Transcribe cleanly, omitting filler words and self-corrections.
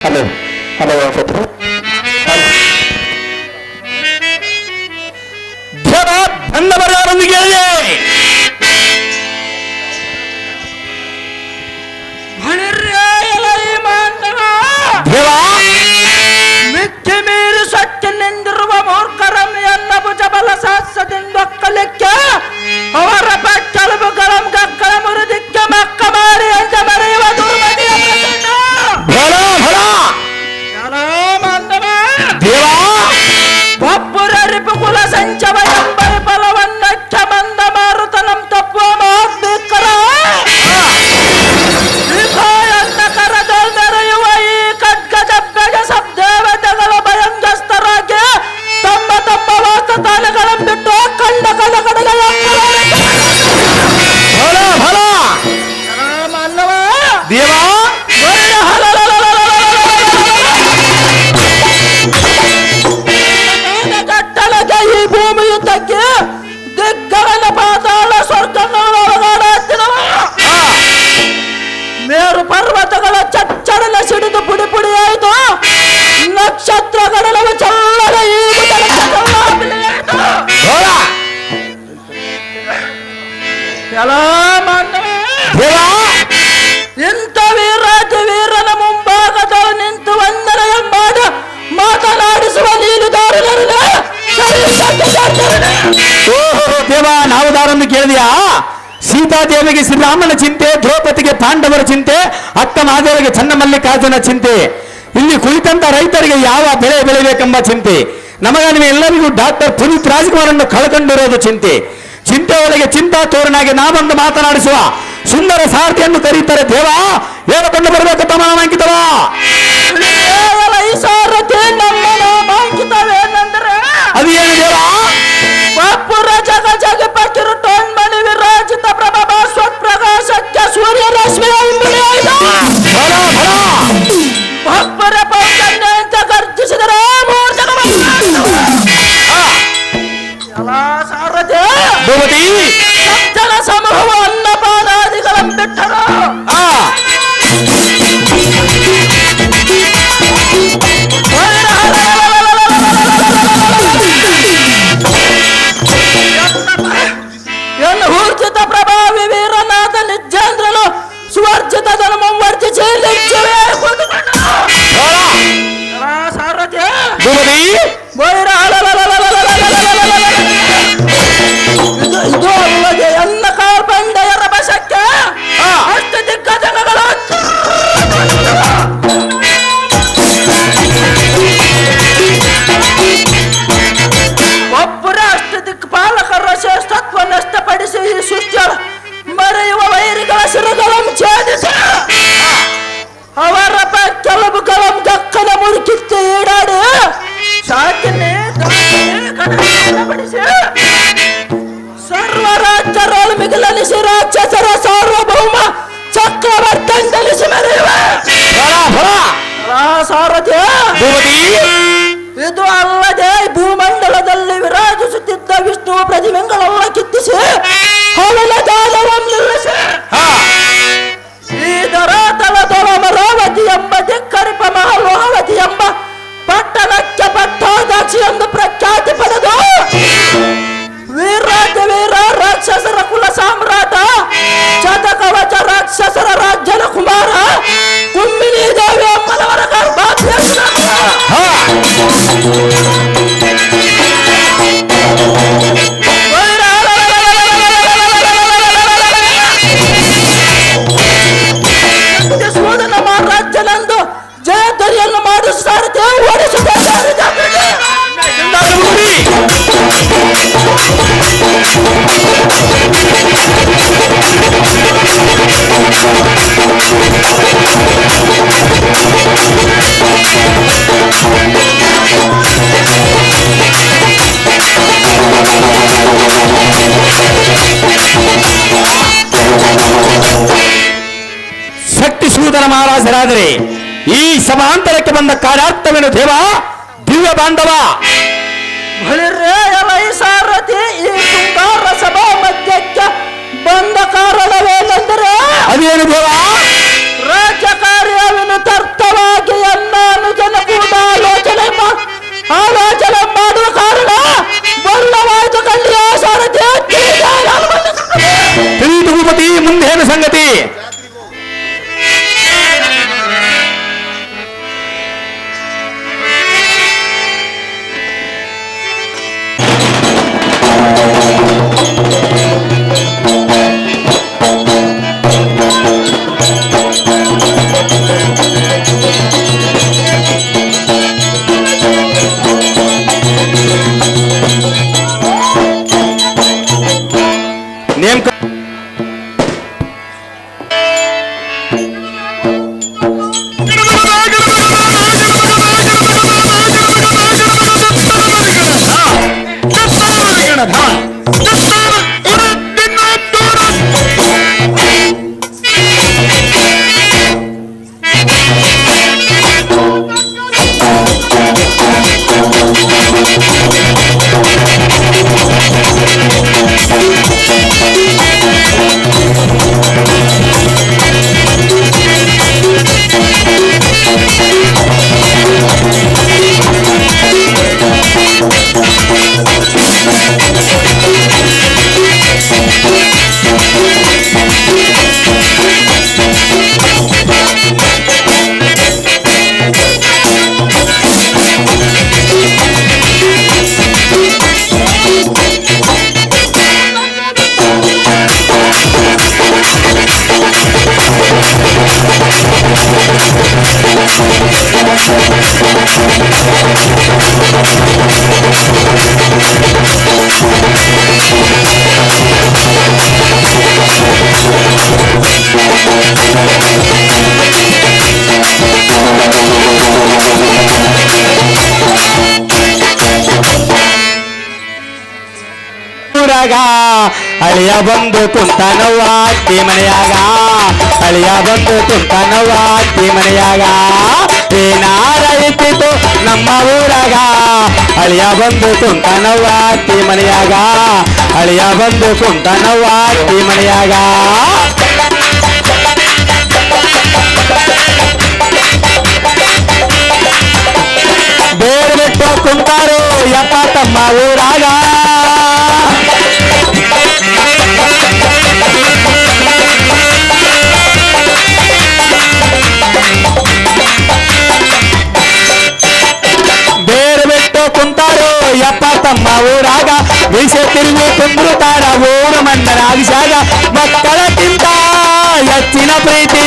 Hello hello ಪುತ್ರ ದೇವ ಬಂದವರೊಂದಿಗೆ ಹೇಳಿದೆ ದೇವ ಮಿಕ್ಕಿ ಮೀರಿ ಸೊಕ್ಕಿನಿಂದಿರುವ ಮೂರ್ಖರನ್ನು ಎಲ್ಲ ಭುಜಬಲ ಸಾಹಸದಿಂದೊಕ್ಕಲಿಕ್ಕೆ ಅವರ ಪಕ್ಕಲುಗಳ ಗಕ್ಕಳ ಮುರಿದಿಕ್ಕೆ ಮಕ್ಕ ಮಾರಿ ಅಂತ ಮರೆಯುವ ದುರ್ಮತಿಯ ದೇವ ಒಬ್ಬರರಿಪು ಕುಲ ಸಂಚವ ಎಂಬ ಫಲವನ್ನಚ್ಚ ಮಂದ ಮಾರುತ ನಮ್ ತಪ್ಪುವ ಮಹಾತ್ಮಿಕರ ಅನ್ನ ಕರದಲ್ಲಿ ಮೆರೆಯುವ ಈ ಖಡ್ಗಜ ಸಬ್ದೇವತೆಗಳ ಭಯಂಗಸ್ತರಾಗಿ ತಮ್ಮ ತಮ್ಮ ವಾಸಸ್ಥಾನಗಳನ್ನು ಬಿಟ್ಟು ಕಂಡ ಕಡೆಗಳ ದೇವ ಕಟ್ಟಳಗೆ ಈ ಭೂಮಿಯು ತಗ್ಗಿ ದಿಗ್ಗಗನ ಪಾತಾಳ ಸ್ವರ್ಗಗಳ ಮೇರು ಪರ್ವತಗಳ ಚಚ್ಚಡನ ಸಿಡಿದು ಪುಡಿ ಪುಡಿಯಾಯಿತು ನಕ್ಷತ್ರಗಳ ಚಲ್ಲದ ಇಂಥ ವೀರಾಜ ವೀರನ ಮುಂಭಾಗದ ನಿಂತು ವಂದನೆಯ ಮಾಡಿ ಮಾತನಾಡಿಸುವ ನೀನುದಾರರನ್ನ ಓಹೋ ದೇವ ನಾವು ದಾರನ್ನು ಕೇಳಿದ್ಯಾ ಸೀತಾದೇವಿಗೆ ಶ್ರೀರಾಮನ ಚಿಂತೆ ದ್ರೌಪದಿಗೆ ಪಾಂಡವರ ಚಿಂತೆ ಅಕ್ಕ ಮಹಾದೇವಿಗೆ ಚನ್ನಮಲ್ಲಿಕಾರ್ಜುನ ಚಿಂತೆ ಇಲ್ಲಿ ಕುಳಿತಂತ ರೈತರಿಗೆ ಯಾವ ಬೆಳೆ ಬೆಳಿಬೇಕೆಂಬ ಚಿಂತೆ ನಮಗೆಲ್ಲರಿಗೂ ಡಾಕ್ಟರ್ ಪುನೀತ್ ರಾಜ್ಕುಮಾರನ್ನು ಕಳ್ಕೊಂಡಿರೋದು ಚಿಂತೆ ಚಿಂತೆ ಒಳಗೆ ಚಿಂತಾ ತೋರನಾಗಿ ನಾವೊಂದು ಮಾತನಾಡಿಸುವ ಸುಂದರ ಸಾರಥಿಯನ್ನು ಕರೀತಾರೆ ದೇವ ಹೇಳಿಕೊಂಡು ಬರಬೇಕು ತಮ್ಮ ನಾಮಾಂಕಿತವ ಈ ಸಾರಥಿ ನಮ್ಮ ನಾಮಾಂಕಿತವೇನೆಂದರೆ ಅದೇನು ದೇವ ಪಪ್ಪುರ ಜಗ ಜಗಪಕ್ಕಿರು ಟೋನ್ಮಣಿ ವಿರಾಜಿತ ಪ್ರಭಾ ಸ್ವತ್ಪ್ರಕಾಶಕ್ಕೆ ಸೂರ್ಯ ರಶ್ಮಿಯ ಪಪ್ಪರ ಪೌಕನ್ಯ ಅಂತ ಗರ್ಜಿಸಿದರೆ ಸಾರಥಿ ಸಜ್ಜನ ಸಮೂಹವು ಅನ್ನಪಾನಾದಿಗಳನ್ನು ಬಿಟ್ಟರು ಊರ್ಜಿತ ಪ್ರಭಾವಿ ವೀರನಾಥ ನಿಜೇಂದ್ರನು ಸುವರ್ಜಿತ ಧರ್ಮಂ ವರ್ಜಿಸಿ ಸಾರಥಿ ಇದು ಅಲ್ಲದೆ ಎಲ್ಲ ಕಾರ್ಬಂಡೆಯರ ಬಶಕ್ಕೆ ಅಷ್ಟು ದಿಗ್ಗಜಗಳು ಒಬ್ಬರೇ ಅಷ್ಟು ದಿಕ್ಪಾಲಕರ ಶ್ರೇಷ್ಠತ್ವ ನಷ್ಟಪಡಿಸಿ ಈ ಸೃಷ್ಟಿಯ ಮರೆಯುವ ವೈರಿಗಳ ಶಿರಗಳನ್ನು ಛೇದಿಸಿ ಅವರ ಕೆಲವುಗಳ ಗಕ್ಕನ ಮುರುಕಿತ್ತು ಈಡಾಡಿ ಶಾಖನೆ ಬಡಿಸಿ ಸರ್ವ ರಾಜ್ಯರೊಳು ಮಿಗಿಲನಿಸಿ ರಾಕ್ಷಸರ ಸಾರ್ವಭೌಮ ಚಕ್ರವರ್ತಿಸಿ ಮೆರೆಯುವ ಸಾರಥಿ ಇದು ಅಲ್ಲದೆ ಭೂಮಂಡಲದಲ್ಲಿ ವಿರಾಜಿಸುತ್ತಿದ್ದ ವಿಷ್ಣು ಪ್ರತಿಮೆಗಳೆಲ್ಲ ಕಿತ್ತಿಸಿ ಅವನ ದಾನವನ್ನು ನಿಲ್ಲಿಸಿ ಈ ಧರಾತಲದೊಳ ಅಮರಾವತಿ ಎಂಬ ಧಿಕ್ಕರಿಪ ಮಹಾಲೋಹಾವತಿ ಎಂಬ ಪಟ್ಟಣಕ್ಕೆ ಪಟ್ಟಾದಾಕ್ಷಿ ಎಂದು ಪ್ರಖ್ಯಾತಿ ಪಡೆದು ವೀರಾಜ ವೀರ ರಾಕ್ಷಸರ ಕುಲ ಸಾಮ್ರಾಟ ಶತಕವಚ ರಾಕ್ಷಸರ ರಾಜ್ಯನ ಕುಮಾರ ಕುಮ್ಮಿನಿ ದೇವಿ ಅಮ್ಮನವರ ಗರ್ಭಾಧ್ಯಕ್ಷ ಸೋದನ ಮಹಾರಾಜ್ಯನಂದು ಜಯಧ್ವನಿಯನ್ನು ಮಾಡಿಸಿ ಸಾರಥಿ ಓಡಿಸುತ್ತಿದ್ದಾರೆ ಶಕ್ತಿಸೂದನ ಮಹಾರಾಜರಾದರೆ ಈ ಸಮಾಂತರಕ್ಕೆ ಬಂದ ಕಾರ್ಯಾರ್ಥವೇನು ದೇವ ದಿವ್ಯ ಬಾಂಧವ ಸಾರಥಿ ಈ ತುಂಗಾರ ಸಭಾ ಮಧ್ಯಕ್ಕೆ ಬಂದ ಕಾರಣವೇನೆಂದರೆ ಅದೇನು ದೇವ ರಾಜ್ಯ ಕಾರ್ಯವನ್ನು ತರ್ಥವಾಗಿ ಎನ್ನ ಸಂಗತಿ. ನೇಮಕ ಊರಾಗ ಅಳಿಯ ಬಂದು ಕುಂತನವ್ವ ಅತ್ತಿ ಮನೆಯಾಗ, ಅಳಿಯ ಬಂದು ಕುಂತನವ್ವ ಅತ್ತಿ ಮನೆಯಾಗ. ಏನಾರ ಇತ್ತಿತು ನಮ್ಮ ಊರಾಗ, ಅಳಿಯ ಬಂದು ಕುಂತನವ್ವ ಅತ್ತಿ ಮನೆಯಾಗ, ಅಳಿಯ ಬಂದು ಕುಂತನವ್ವ ಅತ್ತಿ ಮನೆಯಾಗ. ಬೇರ್ ಬಿಟ್ಟು ಕುಂತಾರು ಯಪ್ಪ ತಮ್ಮ ಊರಾಗ, ಬೇರ್ ಬಿಟ್ಟು ಕುಂತಾರು ಯಪ್ಪ ತಮ್ಮ ಊರಾಗ. ಮೀಸೆ ತಿರುಗಿ ಕುಂದ್ರುತ್ತಾರ ಊರು ಮಣ್ಣರಾಗಿಸಾಗ, ಮಕ್ಕಳ ತಿಂತ ಹೆಚ್ಚಿನ ಪ್ರೀತಿ